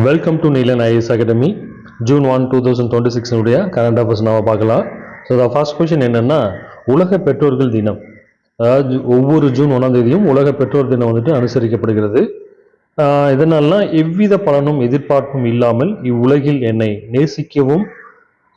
Welcome to Neelan IAS academy. June 1, 2026 உடைய current affairs நாம் பார்க்கலாம். ஸோ த ஃபர்ஸ்ட் கொஷின் என்னென்னா, உலக பெற்றோர்கள் தினம். அதாவது ஒவ்வொரு ஜூன் 1ஆம் தேதியும் உலக பெற்றோர் தினம் வந்துட்டு அனுசரிக்கப்படுகிறது. இதனாலாம் எவ்வித பலனும் எதிர்பார்ப்பும் இல்லாமல் இவ்வுலகில் என்னை நேசிக்கவும்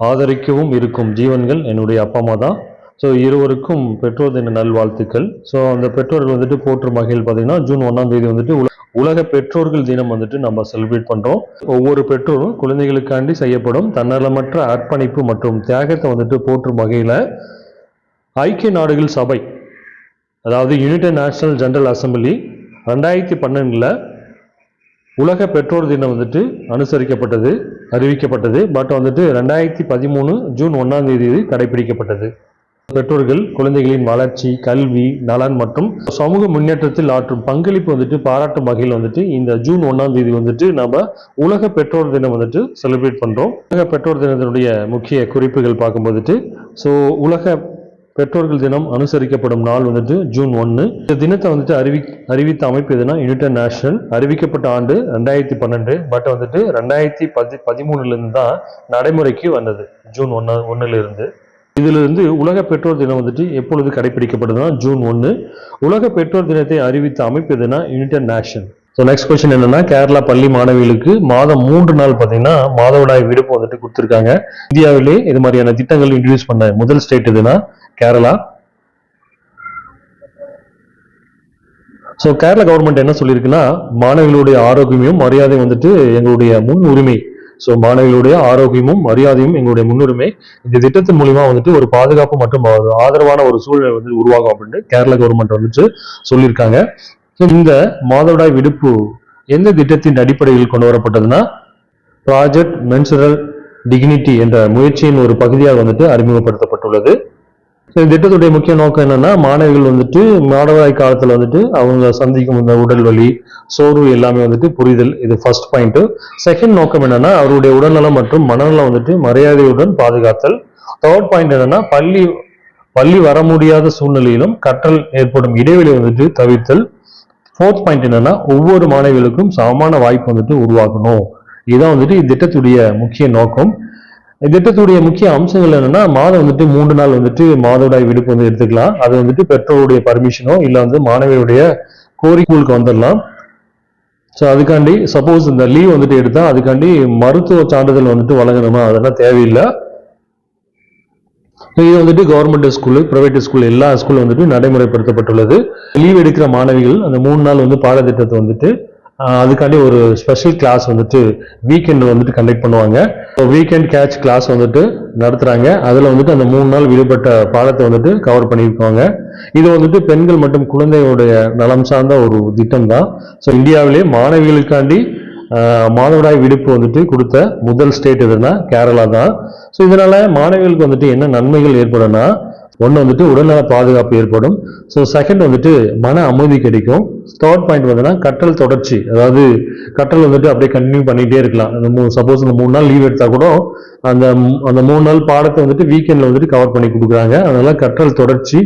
ஆதரிக்கவும் இருக்கும் ஜீவன்கள் என்னுடைய அப்பா அம்மா தான். ஸோ இருவருக்கும் பெற்றோர் தின நல்வாழ்த்துக்கள். ஸோ அந்த பெற்றோர்கள் வந்துட்டு போற்றும் வகையில் பார்த்தீங்கன்னா ஜூன் 1ஆம் தேதி வந்துட்டு உலக பெற்றோர்கள் தினம் வந்துட்டு நம்ம செலிப்ரேட் பண்றோம். ஒவ்வொரு பெற்றோரும் குழந்தைகளுக்காண்டி செய்யப்படும் தன்னலமற்ற அர்ப்பணிப்பு மற்றும் தியாகத்தை வந்துட்டு போற்றும் வகையில ஐக்கிய நாடுகள் சபை, அதாவது யுனைடெட் நேஷனல் ஜெனரல் அசம்பிளி 2012 உலக பெற்றோர் தினம் வந்துட்டு அறிவிக்கப்பட்டது. பட் வந்துட்டு 2013 ஜூன் 1ஆம் தேதி கடைபிடிக்கப்பட்டது. பெற்றோர்கள் குழந்தைகளின் வளர்ச்சி, கல்வி, நலன் மற்றும் சமூக முன்னேற்றத்தில் ஆற்றும் பங்களிப்பு வந்துட்டு பாராட்டும் வகையில் வந்துட்டு இந்த ஜூன் 1ஆம் தேதி வந்துட்டு நம்ம உலக பெற்றோர் தினம் வந்துட்டு செலிப்ரேட் பண்றோம். உலக பெற்றோர் தினத்தினுடைய முக்கிய குறிப்புகள் பார்க்கும்போது, ஸோ உலக பெற்றோர்கள் தினம் அனுசரிக்கப்படும் நாள் வந்துட்டு ஜூன் 1. இந்த தினத்தை வந்துட்டு அறிவித்த அமைப்பு எதுனா யுனைடெட் நேஷனல். அறிவிக்கப்பட்ட ஆண்டு 2012. பட் வந்துட்டு 2013 தான் நடைமுறைக்கு வந்தது, ஜூன் 1 இருந்து. இதுல இருந்து உலக பெற்றோர் தினம் வந்துட்டு எப்பொழுது கடைபிடிக்கப்படுதுன்னா ஜூன் 1. உலக பெற்றோர் தினத்தை அறிவித்த அமைப்பு எதுனா United nation. So next question என்னன்னா, கேரளா பள்ளி மாணவிகளுக்கு மாதம் 3 நாள் பார்த்தீங்கன்னா மாதவிடாய் விடுப்பு வந்துட்டு கொடுத்துருக்காங்க. இந்தியாவிலே இது மாதிரியான திட்டங்கள் இன்ட்ரடியூஸ் பண்ண முதல் ஸ்டேட் எதுனா கேரளா. ஸோ கேரளா கவர்மெண்ட் என்ன சொல்லியிருக்குன்னா, மாணவிகளுடைய ஆரோக்கியமும் மரியாதை வந்துட்டு எங்களுடைய முன் உரிமை. ஸோ மாணவிகளுடைய ஆரோக்கியமும் மரியாதையும் எங்களுடைய முன்னுரிமை. இந்த திட்டத்தின் மூலியமா வந்துட்டு ஒரு பாதுகாப்பு மற்றும் ஆதரவான ஒரு சூழ்நிலை வந்து உருவாகும் அப்படின்னு கேரளா கவர்மெண்ட் வந்துட்டு சொல்லியிருக்காங்க. இந்த மாதவிடாய் விடுப்பு எந்த திட்டத்தின் அடிப்படையில் கொண்டு வரப்பட்டதுன்னா, ப்ராஜெக்ட் மென்சுரல் டிக்னிட்டி என்ற முயற்சியின் ஒரு பகுதியாக வந்துட்டு அறிமுகப்படுத்தப்பட்டுள்ளது. இந்த திட்டத்துடைய முக்கிய நோக்கம் என்னன்னா, மாணவிகள் வந்துட்டு மாதவிடாய் காலத்துல வந்துட்டு அவங்க சந்திக்கும் இந்த உடல் வலி, சோர்வு எல்லாமே வந்துட்டு புரிதல். இது ஃபர்ஸ்ட் பாயிண்ட். செகண்ட் நோக்கம் என்னன்னா, அவருடைய உடல்நலம் மற்றும் மனநலம் வந்துட்டு மரியாதையுடன் பாதுகாத்தல். தேர்ட் பாயிண்ட் என்னன்னா, பள்ளி வர முடியாத சூழ்நிலையிலும் கற்றல் ஏற்படும் இடைவெளி வந்துட்டு தவிர்த்தல். ஃபோர்த் பாயிண்ட் என்னன்னா, ஒவ்வொரு மாணவிகளுக்கும் சமமான வாய்ப்பு வந்துட்டு உருவாக்கணும். இதுதான் வந்துட்டு இத்திட்டத்துடைய முக்கிய நோக்கம். திட்டத்துடைய முக்கிய அம்சங்கள் என்னன்னா, மாதம் வந்துட்டு 3 நாள் வந்துட்டு மாதவிடாய் விடுப்பு வந்து எடுத்துக்கலாம். அது வந்துட்டு பெற்றோருடைய பர்மிஷனோ இல்ல வந்து மாணவியுடைய கோரிக்கைக்கு வந்துடலாம். ஸோ அதுக்காண்டி சப்போஸ் இந்த லீவ் வந்துட்டு எடுத்தா அதுக்காண்டி மருத்துவ சான்றிதழ் வந்துட்டு வழங்கணுமா, அதெல்லாம் தேவையில்லை. இது வந்துட்டு கவர்மெண்ட் ஸ்கூலு, பிரைவேட் ஸ்கூல் எல்லா ஸ்கூலும் வந்துட்டு நடைமுறைப்படுத்தப்பட்டுள்ளது. லீவ் எடுக்கிற மாணவிகள் அந்த 3 நாள் வந்து பாடத்திட்டத்தை வந்துட்டு அதுக்காண்டி ஒரு ஸ்பெஷல் கிளாஸ் வந்துட்டு வீக்கெண்ட் வந்துட்டு கண்டக்ட் பண்ணுவாங்க. வீக்கெண்ட் கேட்ச் கிளாஸ் வந்துட்டு நடத்துறாங்க. அதுல வந்துட்டு அந்த 3 நாள் விடுபட்ட பாடத்தை வந்துட்டு கவர் பண்ணியிருக்காங்க. இது வந்துட்டு பெண்கள் மற்றும் குழந்தைகளுடைய நலம் சார்ந்த ஒரு திட்டம் தான். ஸோ இந்தியாவிலே மாணவிகளுக்காண்டி மாதவிடாய் விடுப்பு வந்துட்டு கொடுத்த முதல் ஸ்டேட் எதுனா கேரளா தான். ஸோ இதனால மாணவிகளுக்கு வந்துட்டு என்ன நன்மைகள் ஏற்படும்னா, ஒன்று வந்துட்டு உடல்நல பாதுகாப்பு ஏற்படும். ஸோ செகண்ட் வந்துட்டு மன அமைதி கிடைக்கும். தேர்ட் பாயிண்ட் வந்துன்னா கற்றல் தொடர்ச்சி, அதாவது கற்றல் வந்துட்டு அப்படியே கண்டினியூ பண்ணிட்டே இருக்கலாம். சப்போஸ் இந்த 3 நாள் லீவ் எடுத்தா கூட அந்த 3 நாள் பாடத்தை வந்துட்டு வீக்கெண்ட்ல வந்துட்டு கவர் பண்ணி கொடுக்குறாங்க. அதனால கற்றல் தொடர்ச்சி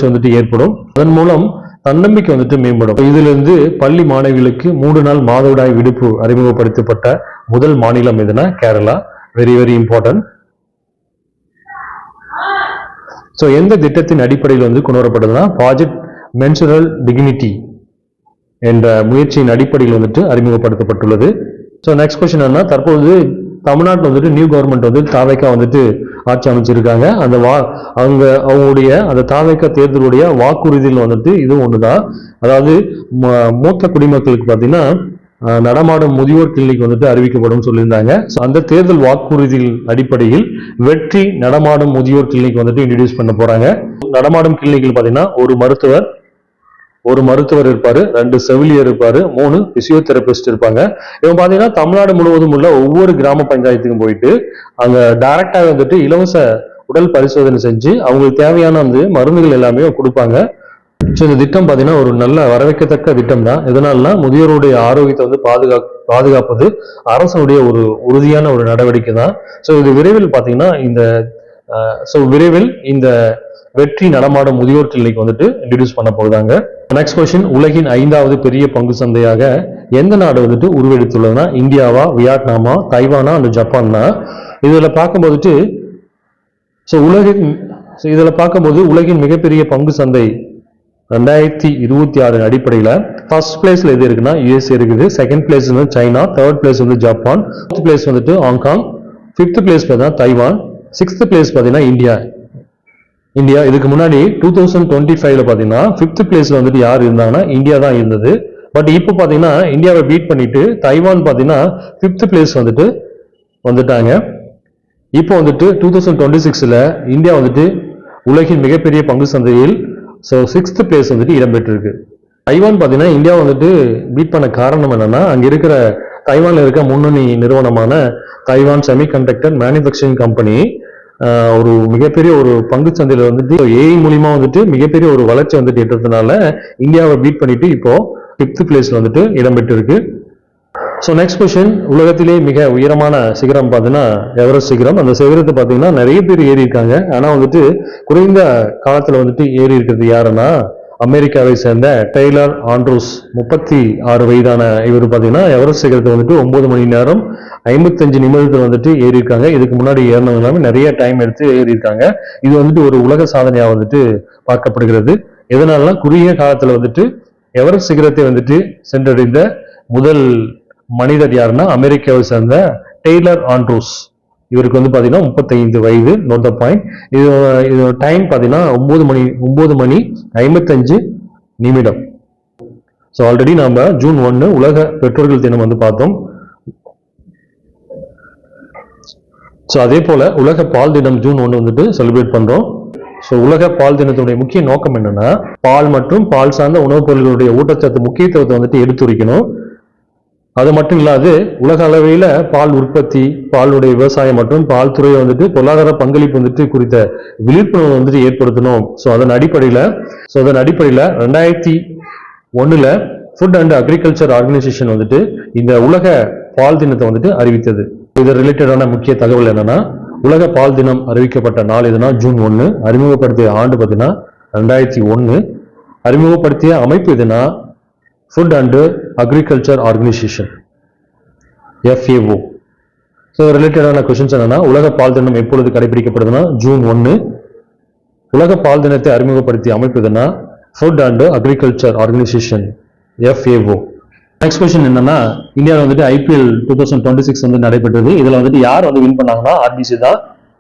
வந்துட்டு ஏற்படும். அதன் மூலம் தன்னம்பிக்கை வந்துட்டு மேம்படும். இதுல இருந்து பள்ளி மாணவிகளுக்கு 3 நாள் மாதவிடாய் விடுப்பு அறிமுகப்படுத்தப்பட்ட முதல் மாநிலம் எதுனா Kerala. Very very important. So எந்த திட்டத்தின் அடிப்படையில் வந்து கொண்டு வரப்பட்டதுன்னா, ப்ராஜெக்ட் மென்சுரல் டிக்னிட்டி என்ற முயற்சியின் அடிப்படையில் வந்துட்டு அறிமுகப்படுத்தப்பட்டுள்ளது. ஸோ நெக்ஸ்ட் கொஸ்டின் என்ன, தற்போது தமிழ்நாட்டில் வந்துட்டு நியூ கவர்மெண்ட் வந்து தாவேக்கா வந்துட்டு ஆட்சி அமைச்சிருக்காங்க. அவங்களுடைய அந்த தாவேக்கா தேர்தலுடைய வாக்குறுதியில் வந்துட்டு இது ஒண்ணுதான். அதாவது மூத்த குடிமக்களுக்கு பார்த்தீங்கன்னா நடமாடும் முதியோர் கிளினிக் வந்துட்டு அறிவிக்கப்படும் சொல்லியிருந்தாங்க. அந்த தேர்தல் வாக்குறுதியின் அடிப்படையில் வெற்றி நடமாடும் முதியோர் கிளினிக் வந்துட்டு இன்ட்ரடியூஸ் பண்ண போறாங்க. நடமாடும் கிளினிக்கில் பாத்தீங்கன்னா ஒரு மருத்துவர் இருப்பாரு, 2 செவிலியர் இருப்பாரு, 3 பிசியோதெரபிஸ்ட் இருப்பாங்க. இவங்க பாத்தீங்கன்னா தமிழ்நாடு முழுவதும் உள்ள ஒவ்வொரு கிராம பஞ்சாயத்துக்கும் போயிட்டு அங்க டைரக்டா வந்துட்டு இலவச உடல் பரிசோதனை செஞ்சு அவங்களுக்கு தேவையான வந்து மருந்துகள் எல்லாமே கொடுப்பாங்க. ஸோ இந்த திட்டம் பார்த்தீங்கன்னா ஒரு நல்ல வரவேற்கத்தக்க திட்டம் தான். எதனால்னா முதியோருடைய ஆரோக்கியத்தை வந்து பாதுகாப்பது அரசனுடைய ஒரு உறுதியான ஒரு நடவடிக்கை தான். ஸோ இது விரைவில் பார்த்தீங்கன்னா இந்த ஸோ விரைவில் இந்த வெற்றி நடமாடும் முதியோர் கிளினிக் வந்துட்டு இன்ட்ரடியூஸ் பண்ண போகுதாங்க. நெக்ஸ்ட் கொஸ்டின், உலகின் 5வது பெரிய பங்கு சந்தையாக எந்த நாடு வந்துட்டு உருவெடுத்துள்ளதுன்னா இந்தியாவா, வியட்நாமா, தைவானா அந்த ஜப்பான்னா? இதுல பார்க்கும்போது உலகின் மிகப்பெரிய பங்கு சந்தை 2026 அடிப்படையில் ஃபர்ஸ்ட் பிளேஸ்ல எது இருக்குன்னா யுஎஸ்ஏ இருக்குது, செகண்ட் பிளேஸ் வந்து சைனா, தேர்ட் பிளேஸ் வந்து ஜப்பான், ஃபோர்த் பிளேஸ் வந்துட்டு ஹாங்காங், ஃபிஃப்த் பிளேஸ் பார்த்தீங்கன்னா தைவான், சிக்ஸ்த் பிளேஸ் பார்த்தீங்கன்னா இந்தியா. இதுக்கு முன்னாடி 2025ல பாத்தீங்கன்னா 5th பிளேஸ்ல வந்துட்டு யார் இருந்தாங்கன்னா இந்தியா தான் இருந்தது. பட் இப்போ பாத்தீங்கன்னா இந்தியாவை பீட் பண்ணிட்டு தைவான் பாத்தீங்கன்னா 5th பிளேஸ் வந்துட்டாங்க. இப்போ வந்துட்டு 2026ல இந்தியா வந்துட்டு உலகின் மிகப்பெரிய பங்கு சந்தையில் 6th பிளேஸ் வந்துட்டு இடம்பெற்றிருக்கு. தைவான் பாத்தீங்கன்னா இந்தியா வந்துட்டு பீட் பண்ண காரணம் என்னன்னா அங்க இருக்கிற தைவான்ல இருக்க முன்னணி நிறுவனமான தைவான் செமிகண்டக்டர் மேனுஃபேக்சரிங் கம்பெனி ஒரு மிகப்பெரிய ஒரு பங்கு சந்தையில வந்துட்டு ஏஐ மூலியமா வந்துட்டு மிகப்பெரிய ஒரு வளர்ச்சி வந்துட்டு எட்டுறதுனால இந்தியாவை பீட் பண்ணிட்டு இப்போ 5th பிளேஸ்ல வந்துட்டு இடம்பெற்று இருக்கு. ஸோ நெக்ஸ்ட் கொஸ்டின், உலகத்திலே மிக உயரமான சிகரம் பார்த்தீங்கன்னா எவரெஸ்ட் சிகரம். அந்த சிகரத்தை பார்த்தீங்கன்னா நிறைய பேர் ஏறி இருக்காங்க. ஆனா வந்துட்டு குறைந்த காலத்துல வந்துட்டு ஏறி இருக்கிறது யாருன்னா அமெரிக்காவை சேர்ந்த டெய்லர் ஆண்ட்ரூஸ். 36 வயதான இவர் பார்த்தீங்கன்னா எவரெஸ்ட் சிகரத்தை வந்துட்டு 9 மணி நேரம் 55 நிமிடத்தில் வந்துட்டு ஏறி இருக்காங்க. இதுக்கு முன்னாடி ஏறினவங்க எல்லாமே நிறைய டைம் எடுத்து ஏறி இருக்காங்க. இது வந்துட்டு ஒரு உலக சாதனையா வந்துட்டு பார்க்கப்படுகிறது. எதனாலனா குறுகிய காலத்துல வந்துட்டு எவரெஸ்ட் சிகரத்தை வந்துட்டு சென்றடைந்த முதல் மனிதர் யாருன்னா அமெரிக்காவை சேர்ந்த டெய்லர் ஆண்ட்ரூஸ். இவருக்கு பாத்தீங்கன்னா 35 வயது. Note the point. இது டைம் பாத்தீங்கன்னா 9 மணி 55 நிமிடம். ஸோ ஆல்ரெடி நாம ஜூன் 1 உலக பெற்றோர்கள் தினம் பார்த்தோம். ஸோ அதே போல உலக பால் தினம் ஜூன் 1 வந்துட்டு செலிப்ரேட் பண்றோம். ஸோ உலக பால் தினத்துடைய முக்கிய நோக்கம் என்னன்னா பால் மற்றும் பால் சார்ந்த உணவுப் பொருட்களுடைய ஊட்டச்சத்து முக்கியத்துவத்தை வந்துட்டு எடுத்துரைக்கணும். அது மட்டும் இல்லாது உலக அளவில் பால் உற்பத்தி, பாலுடைய விவசாயம் மற்றும் பால் துறையை வந்துட்டு பொருளாதார பங்களிப்பு வந்துட்டு குறித்த விழிப்புணர்வு வந்துட்டு ஏற்படுத்தணும். ஸோ அதன் அடிப்படையில் 2001 ஃபுட் அண்ட் அக்ரிகல்ச்சர் ஆர்கனைசேஷன் வந்துட்டு இந்த உலக பால் தினத்தை வந்துட்டு அறிவித்தது. இது ரிலேட்டடான முக்கிய தகவல் என்னன்னா உலக பால் தினம் அறிவிக்கப்பட்ட நாள் எதுனா ஜூன் 1. அறிமுகப்படுத்திய ஆண்டு பார்த்தீங்கன்னா 2001. அறிமுகப்படுத்திய அமைப்பு எதுனா food and agriculture organisation FAO. So ரிலேட்டடான கொஸ்டின்ஸ் என்னன்னா உலக பால் தினம் எப்பொழுது கடைபிடிக்கப்படுதுன்னா ஜூன் 1. உலக பால் தினத்தை அறிமுகப்படுத்திய அமைப்பு எதுனா food and agriculture organisation FAO. Next question என்னன்னா இந்தியாவில் வந்துட்டு IPL 2026 வந்து நடைபெற்றது. இதுல வந்துட்டு யார் வின் பண்ணாங்கன்னா RBC தான்.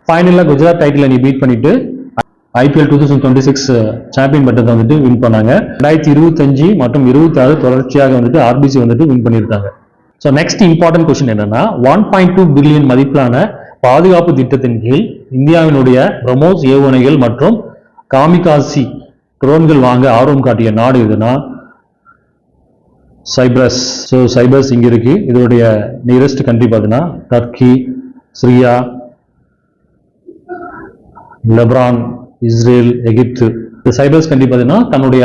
ஃபைனல்ல குஜராத் டைட்டில் அணி பீட் பண்ணிட்டு IPL 2026 சாம்பியன் பட்டத்தை வந்துட்டு வின் பண்ணாங்க. 2025 மற்றும் 26 தொடர்ச்சியாக வந்துட்டு RBC வந்துட்டு வின் பண்ணியிருக்காங்க. ஸோ நெக்ஸ்ட் இம்பார்ட்டன்ட் கொஸ்டின் என்னன்னா 1.2 பில்லியன் மதிப்பிலான பாதுகாப்பு திட்டத்தின் கீழ் இந்தியாவினுடைய பிரம்மோஸ் ஏவுகணைகள் மற்றும் காமிகாசி ட்ரோன்கள் வாங்க ஆர்வம் காட்டிய நாடு எதுனா சைப்ரஸ். ஸோ சைப்ரஸ் இங்க இருக்கு. இதோடைய நியரஸ்ட் கண்ட்ரி பார்த்தீங்கன்னா டர்க்கி, சிரியா, லெபனான், இஸ்ரேல், எகிப்து. இந்த சைப்ரஸ் கண்ட்ரி பார்த்தீங்கன்னா தன்னுடைய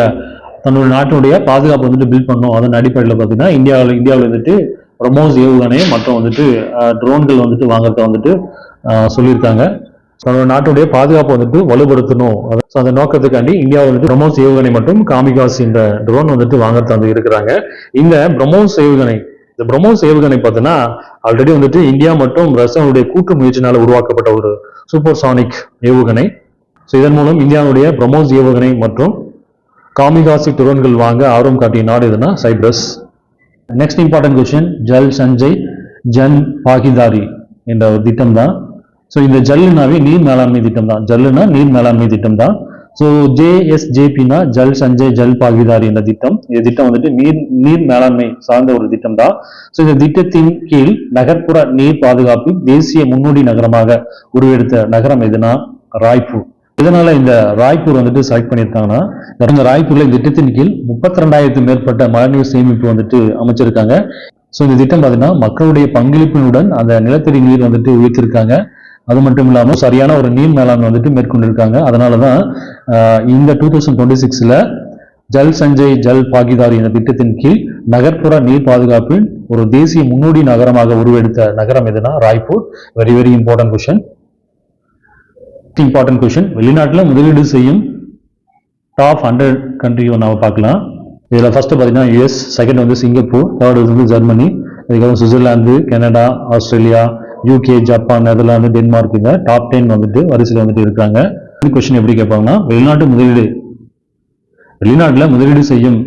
நாட்டினுடைய பாதுகாப்பு வந்துட்டு பில்ட் பண்ணும். அதன் அடிப்படையில் பார்த்தீங்கன்னா இந்தியாவில் வந்துட்டு பிரம்மோஸ் ஏவுகணை மற்றும் வந்துட்டு ட்ரோன்கள் வந்துட்டு வாங்குறத வந்துட்டு சொல்லியிருக்காங்க. தன்னோட நாட்டுடைய பாதுகாப்பு வந்துட்டு வலுப்படுத்தணும். அந்த நோக்கத்துக்காண்டி இந்தியா வந்துட்டு பிரம்மோஸ் ஏவுகணை மற்றும் காமிகாஸ் என்ற ட்ரோன் வந்துட்டு வாங்கறது இருக்கிறாங்க. இந்த பிரம்மோஸ் ஏவுகணை பார்த்தீங்கன்னா ஆல்ரெடி வந்துட்டு இந்தியா மற்றும் ரஷ்யாவுடைய கூட்டு முயற்சினால உருவாக்கப்பட்ட ஒரு சூப்பர்சானிக் ஏவுகணை. ஸோ இதன் மூலம் இந்தியாவுடைய பிரம்மோஸ் ஏவுகணை மற்றும் காமிகாசி ட்ரோன்கள் வாங்க ஆர்வம் காட்டிய நாடு எதுனா Cyprus. Next important question, Jal Sanchay Jan Bhagidari என்ற ஒரு திட்டம் தான். ஸோ இந்த ஜல்லுனாவே நீர் மேலாண்மை திட்டம் தான். ஜல்லுனா நீர் மேலாண்மை திட்டம் தான். ஸோ JSJPனா ஜல் சஞ்சய் ஜல் பாகிதாரி என்ற திட்டம். இந்த திட்டம் வந்துட்டு நீர் மேலாண்மை சார்ந்த ஒரு திட்டம் தான். ஸோ இந்த திட்டத்தின் கீழ் நகர்ப்புற நீர் பாதுகாப்பில் தேசிய முன்னோடி நகரமாக உருவெடுத்த நகரம் எதுனா ராய்ப்பூர். இதனால இந்த ராய்ப்பூர் வந்துட்டு செலக்ட் பண்ணியிருக்காங்கன்னா இந்த ராய்ப்பூர்ல இந்த திட்டத்தின் கீழ் 32,000 மேற்பட்ட மழைநீர் சேமிப்பு வந்துட்டு அமைச்சிருக்காங்க. ஸோ இந்த திட்டம் பார்த்தீங்கன்னா மக்களுடைய பங்களிப்பினுடன் அந்த நிலத்தடி நீர் வந்துட்டு உயர்த்திருக்காங்க. அது மட்டும் இல்லாமல் சரியான ஒரு நீர் மேலாண்மை வந்துட்டு மேற்கொண்டிருக்காங்க. அதனாலதான் இந்த 2026ல ஜல் சஞ்சய் ஜல் பாகிதாரி என்ற திட்டத்தின் கீழ் நகர்ப்புற நீர் பாதுகாப்பில் ஒரு தேசிய முன்னோடி நகரமாக உருவெடுத்த நகரம் எதுனா Raipur. Very very important question. Important question. வெளிநாட்டில் முதலீடு செய்யும் டாப் 100 கண்ட்ரி நம்ம பார்க்கலாம். இதில் ஃபர்ஸ்ட் பார்த்தீங்கன்னா யூஎஸ், செகண்ட் வந்து சிங்கப்பூர், தேர்ட் வந்து ஜெர்மனி, அதுக்கப்புறம் Switzerland, Canada, Australia, UK, Japan, Netherlands, Denmark, இந்த டாப் 10 வந்துட்டு வரிசையில் வந்துட்டு இருக்காங்க. கொஸ்டின் எப்படி கேட்பாங்கன்னா, வெளிநாட்டில் முதலீடு செய்யும்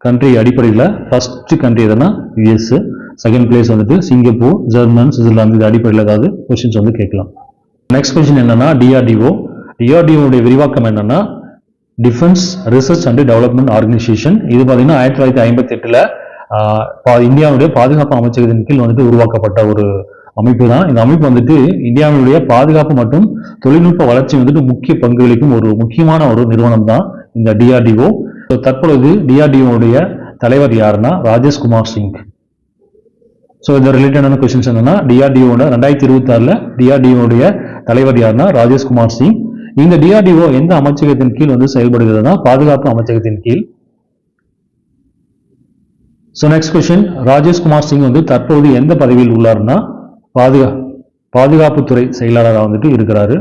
கண்ட்ரி அடிப்படையில் ஃபர்ஸ்ட் கண்ட்ரி எதுனா யூஎஸ், செகண்ட் பிளேஸ் வந்துட்டு சிங்கப்பூர், ஜெர்மன், சுவிட்சர்லாந்து, இது அடிப்படையில் ஏதாவது கொஸ்டின்ஸ் வந்து கேட்கலாம். நெக்ஸ்ட் கொஸ்டின் என்னன்னா டிஆர்டிஓ. டிஆர்டிஓடைய விரிவாக்கம் என்னன்னா defence research and development organisation. இது பார்த்தீங்கன்னா 1958 இந்தியாவுடைய பாதுகாப்பு அமைச்சகத்தின் கீழ் வந்துட்டு உருவாக்கப்பட்ட ஒரு அமைப்பு தான். இந்த அமைப்பு வந்துட்டு இந்தியாவுடைய பாதுகாப்பு மற்றும் தொழில்நுட்ப வளர்ச்சி வந்துட்டு முக்கிய பங்களிக்கும் ஒரு முக்கியமான ஒரு நிறுவனம் தான் இந்த டிஆர்டிஓ. தற்பொழுது டிஆர்டிஓடைய தலைவர் யாருன்னா ராஜேஷ் குமார் சிங். ஸோ இந்த ரிலேட்டடான கொஸ்டின்ஸ் என்னன்னா டிஆர்டிஓட 2026 டிஆர்டிஓடைய தலைவர் யாருன்னா ராஜேஷ் குமார் சிங். இந்த டிஆர்டிஓ எந்த அமைச்சகத்தின் கீழ் வந்து செயல்படுகிறதுனா பாதுகாப்பு அமைச்சகத்தின் கீழ். So next question, Rajesh Kumar Singh வந்து தற்போது எந்த பதவியில் உள்ளார்னா பாதுகாப்புத்துறை செயலாளராக வந்துட்டு இருக்கிறாரு.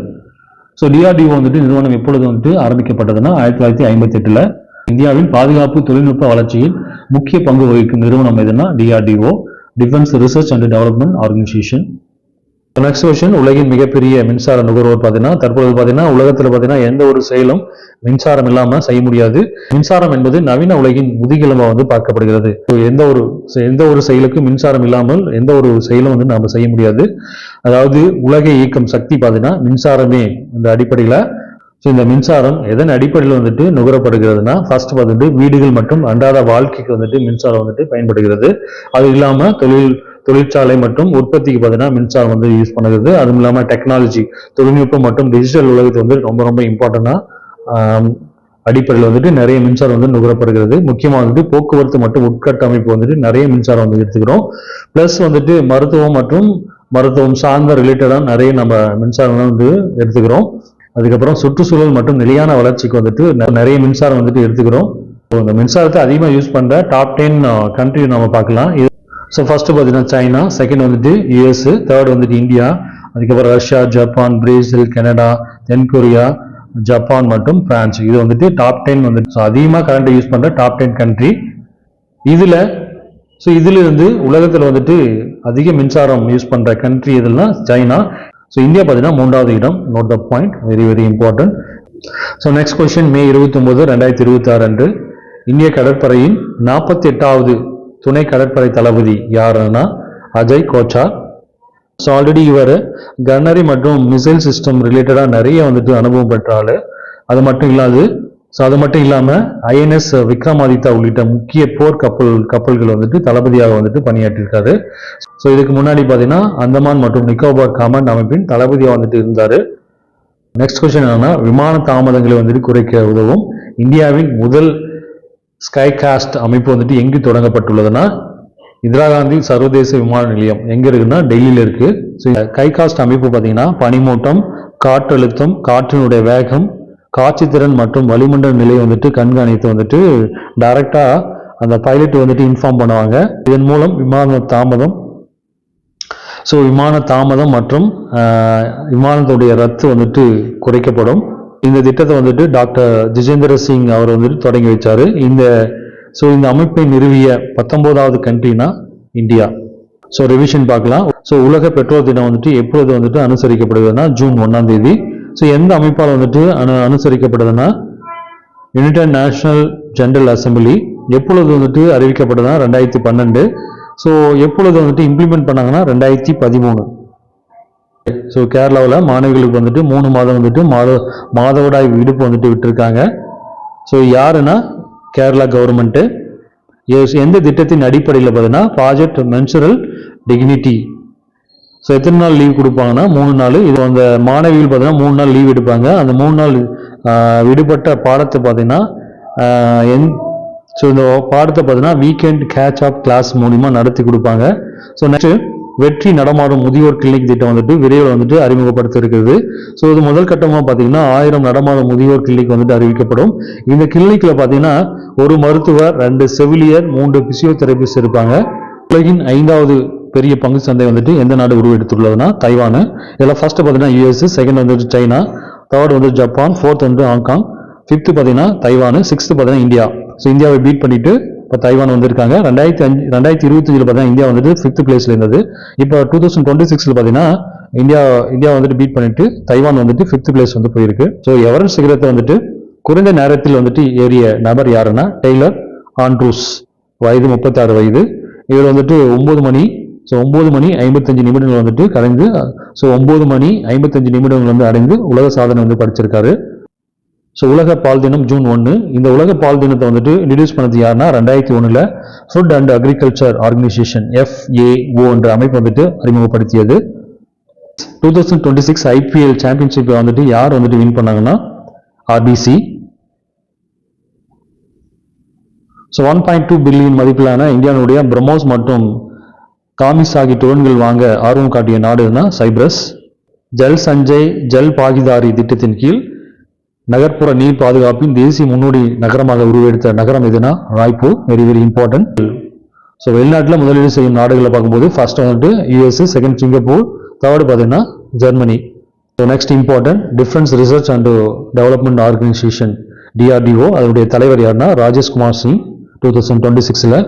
ஸோ டிஆர்டிஓ வந்துட்டு நிறுவனம் எப்பொழுது வந்துட்டு ஆரம்பிக்கப்பட்டதுன்னா 1958. இந்தியாவின் பாதுகாப்பு தொழில்நுட்ப வளர்ச்சியில் முக்கிய பங்கு வகிக்கும் நிறுவனம் எதுனா DRDO, defence research and development organisation. Next question, உலகின் மிகப்பெரிய மின்சார நுகர்வோர் பார்த்தீங்கன்னா தற்பொழுது பார்த்தீங்கன்னா உலகத்தில் பார்த்தீங்கன்னா எந்த ஒரு செயலும் மின்சாரம் இல்லாம செய்ய முடியாது. மின்சாரம் என்பது நவீன உலகின் முதுகெலும்பா வந்து பார்க்கப்படுகிறது. எந்த ஒரு செயலுக்கும் மின்சாரம் இல்லாமல் எந்த ஒரு செயலும் வந்து நாம செய்ய முடியாது. அதாவது உலக இயக்கம் சக்தி பார்த்தீங்கன்னா மின்சாரமே இந்த அடிப்படையில. இந்த மின்சாரம் எதன் அடிப்படையில் வந்துட்டு நுகரப்படுகிறதுனா ஃபர்ஸ்ட் வந்துட்டு வீடுகள் மற்றும் அன்றாட வாழ்க்கைக்கு வந்துட்டு மின்சாரம் வந்துட்டு பயன்படுகிறது. அது இல்லாம தொழிற்சாலை மற்றும் உற்பத்திக்கு பார்த்தீங்கன்னா மின்சாரம் வந்து யூஸ் பண்ணுறது. அதுவும் இல்லாமல் டெக்னாலஜி, தொழில்நுட்பம் மற்றும் டிஜிட்டல் உலகத்து வந்து ரொம்ப ரொம்ப இம்பார்ட்டண்டா அடிப்படையில் வந்துட்டு நிறைய மின்சாரம் வந்து நுகரப்படுகிறது. முக்கியமாக வந்துட்டு போக்குவரத்து மற்றும் உட்கட்டமைப்பு வந்துட்டு நிறைய மின்சாரம் வந்து எடுத்துக்கிறோம். பிளஸ் வந்துட்டு மருத்துவம் சார்ந்த ரிலேட்டடா நிறைய நம்ம மின்சாரம் வந்து எடுத்துக்கிறோம். அதுக்கப்புறம் சுற்றுச்சூழல் மற்றும் நிலையான வளர்ச்சிக்கு வந்துட்டு நிறைய மின்சாரம் வந்துட்டு எடுத்துக்கிறோம். இந்த மின்சாரத்தை அதிகமாக யூஸ் பண்ற டாப் 10 கண்ட்ரி நம்ம பார்க்கலாம். ஸோ ஃபர்ஸ்ட் பார்த்தீங்கன்னா சைனா, செகண்ட் வந்துட்டு யூஎஸ், தேர்ட் வந்துட்டு இந்தியா, அதுக்கப்புறம் ரஷ்யா, ஜப்பான், பிரேசில், கனடா, தென்கொரியா, ஜப்பான் மற்றும் பிரான்ஸ். இது வந்துட்டு டாப் 10 வந்துட்டு அதிகமாக கரண்ட் யூஸ் பண்ற டாப் 10 கண்ட்ரி. இதுல இருந்து உலகத்தில் வந்துட்டு அதிக மின்சாரம் யூஸ் பண்ற கண்ட்ரி எதுனா சைனா. ஸோ இந்தியா பார்த்தீங்கன்னா 3வது இடம். Note the point, very very important. So next question, May 29, 2026 அன்று இந்திய கடற்படையின் 48வது துணை கடற்படை தளபதி யாருன்னா அஜய் கோச்சார். ஸோ ஆல்ரெடி இவர் கன்னரி மற்றும் மிசைல் சிஸ்டம் ரிலேட்டடா நிறைய வந்துட்டு அனுபவம் பெற்றாரு. அது மட்டும் இல்லாம ஐஎன்எஸ் விக்ரமாதித்தா உள்ளிட்ட முக்கிய போர் கப்பல்கள் வந்துட்டு தளபதியாக வந்துட்டு பணியாற்றிருக்காரு. ஸோ இதுக்கு முன்னாடி பாத்தீங்கன்னா அந்தமான் மற்றும் நிக்கோபார் கமாண்ட் அமைப்பின் தளபதியாக வந்துட்டு இருந்தாரு. நெக்ஸ்ட் கொஸ்டின் என்னன்னா விமான தாமதங்களை வந்துட்டு குறைக்க உதவும் இந்தியாவின் முதல் ஸ்கை காஸ்ட் அமைப்பு வந்துட்டு எங்கு தொடங்கப்பட்டுள்ளதுன்னா இந்திரா காந்தி சர்வதேச விமான நிலையம் எங்க இருக்குன்னா டெல்லியில இருக்கு. ஸ்கை காஸ்ட் அமைப்பு பாத்தீங்கன்னா பனிமூட்டம், காற்றழுத்தம், காற்றினுடைய வேகம், காட்சித்திறன் மற்றும் வளிமண்டல நிலை வந்துட்டு கண்காணித்து வந்துட்டு டைரக்டா அந்த பைலட் வந்துட்டு இன்ஃபார்ம் பண்ணுவாங்க. இதன் மூலம் விமான தாமதம் மற்றும் விமானத்துடைய ரத்து வந்துட்டு குறைக்கப்படும். இந்த திட்டத்தை வந்துட்டு டாக்டர் ஜிதேந்திர சிங் அவர் வந்துட்டு தொடங்கி வச்சாரு. இந்த அமைப்பை நிறுவிய 19வது கண்ட்ரினா இந்தியா. ஸோ ரிவிஷன் பார்க்கலாம். ஸோ உலக பெட்ரோல் தினம் வந்துட்டு எப்பொழுது வந்துட்டு அனுசரிக்கப்படுதுன்னா ஜூன் 1ஆம் தேதி. ஸோ எந்த அமைப்பால் வந்துட்டு அனுசரிக்கப்படுதுன்னா யுனைடெட் நேஷனல் ஜெனரல் அசம்பிளி. எப்பொழுது வந்துட்டு அறிவிக்கப்படுதுன்னா 2012. ஸோ எப்பொழுது வந்துட்டு இம்ப்ளிமெண்ட் பண்ணாங்கன்னா 2013. ஸோ கேரளாவில் மாணவிகளுக்கு வந்துட்டு 3 மாதம் வந்துட்டு மாதவிடாய் விடுப்பு வந்துட்டு விட்டுருக்காங்க. ஸோ யாருன்னா கேரளா கவர்மெண்ட். எந்த திட்டத்தின் அடிப்படையில் பார்த்தீங்கன்னா ப்ராஜெக்ட் மென்சுரல் டிக்னிட்டி. ஸோ எத்தனை நாள் லீவ் கொடுப்பாங்கன்னா 3 நாள். இது அந்த மாணவிகள் பார்த்தீங்கன்னா 3 நாள் லீவ் எடுப்பாங்க. அந்த 3 நாள் விடுபட்ட பாடத்தை பார்த்தீங்கன்னா இந்த பாடத்தை பார்த்தீங்கன்னா வீக்கெண்ட் கேட்ச் ஆப் கிளாஸ் மூலிமா நடத்தி கொடுப்பாங்க. ஸோ நெக்ஸ்ட் வெற்றி நடமாடும் முதியோர் கிளினிக் திட்டம் வந்துட்டு விரைவில் வந்துட்டு அறிமுகப்படுத்த இருக்கிறது. ஸோ இது முதல் கட்டமாக பார்த்தீங்கன்னா 1000 நடமாடும் முதியோர் கிளினிக் வந்துட்டு அறிவிக்கப்படும். இந்த கிளினிக்ல பார்த்தீங்கன்னா ஒரு மருத்துவர், 2 செவிலியர், 3 பிசியோதெரபிஸ்ட் இருப்பாங்க. உலகின் 5வது பெரிய பங்கு சந்தை வந்துட்டு எந்த நாடு உருவெடுத்துள்ளதுன்னா தைவான். இதில் ஃபர்ஸ்ட் பார்த்தீங்கன்னா யூஎஸ், செகண்ட் வந்துட்டு சைனா, தேர்ட் வந்து ஜப்பான், ஃபோர்த் வந்து ஹாங்காங், ஃபிஃப்த் பார்த்தீங்கன்னா தைவான், சிக்ஸ்த் பார்த்தீங்கன்னா இந்தியா. ஸோ இந்தியாவை பீட் பண்ணிட்டு இப்போ தைவான் வந்திருக்காங்க. 2025 பார்த்தீங்கன்னா இந்தியா வந்துட்டு 5th பிளேஸ்ல இருந்தது. இப்போ 2026 பார்த்தீங்கன்னா இந்தியா வந்துட்டு பீட் பண்ணிட்டு தைவான் வந்துட்டு 5th பிளேஸ் வந்து போயிருக்கு. ஸோ எவரெஸ்ட் சிகரத்தை வந்துட்டு குறைந்த நேரத்தில் வந்துட்டு ஏறிய நபர் யாருன்னா டெய்லர் ஆண்ட்ரூஸ், வயது 36 வயது. இவர் வந்துட்டு 9 மணி 55 நிமிடங்கள் வந்துட்டு கலைந்து, ஸோ 9 மணி 55 நிமிடங்கள் வந்து அடைந்து உலக சாதனை வந்து படிச்சிருக்காரு. ஸோ உலக பால் தினம் ஜூன் 1. இந்த உலக பால் தினத்தை வந்துட்டு இன்ட்ரடியூஸ் பண்ணது யாருன்னா 2001 food and agriculture organisation FAO என்ற அமைப்பு வந்துட்டு அறிமுகப்படுத்தியது. 2026 IPL சாம்பியன்ஷிப்பை வந்துட்டு யார் வந்துட்டு வின் பண்ணாங்கன்னா RBC. ஸோ 1.2 பில்லியன் மதிப்பிலான இந்தியாவுடைய பிரம்மோஸ் மற்றும் காமிசாகி ட்ரோன்கள் வாங்க ஆர்வம் காட்டிய நாடுன்னா சைப்ரஸ். ஜல் சஞ்சய் ஜல் பாகிதாரி திட்டத்தின் கீழ் நகர்ப்புற நீர் பாதுகாப்பின் தேசிய முன்னோடி நகரமாக உருவெடுத்த நகரம் எதுனா Raipur. Very very important. So வெளிநாட்டில் முதலீடு செய்யும் நாடுகளை பார்க்கும்போது ஃபர்ஸ்ட் வந்துட்டு US, செகண்ட் சிங்கப்பூர், தேர்டு பார்த்தீங்கன்னா Germany. So next important defence research and development organisation DRDO, அதனுடைய தலைவர் யாருன்னா ராஜேஷ் குமார் சிங். 2026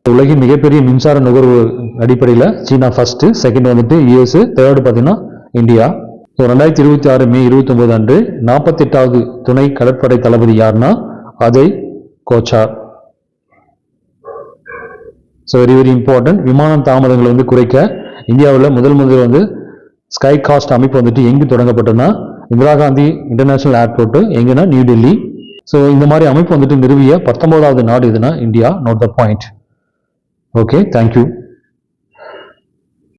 உலகின் மிகப்பெரிய மின்சார நுகர்வு அடிப்படையில் சீனா ஃபர்ஸ்ட், செகண்ட் வந்துட்டு US, தேர்டு பார்த்தீங்கன்னா இந்தியா. ஸோ 2026 மே 29 அன்று 48வது துணை கடற்படை தளபதி யாருன்னா Ajay Kochhar. So very very important. விமானம் தாமதங்களை வந்து குறைக்க இந்தியாவில் முதல் வந்து ஸ்கை காஸ்ட் அமைப்பு வந்துட்டு எங்கு தொடங்கப்பட்டதுன்னா இந்திரா காந்தி இன்டர்நேஷனல் ஏர்போர்ட், எங்கன்னா நியூ டெல்லி. ஸோ இந்த மாதிரி அமைப்பு வந்துட்டு நிறுவிய 19வது நாடு எதுனா India. Note the point. Okay, thank you.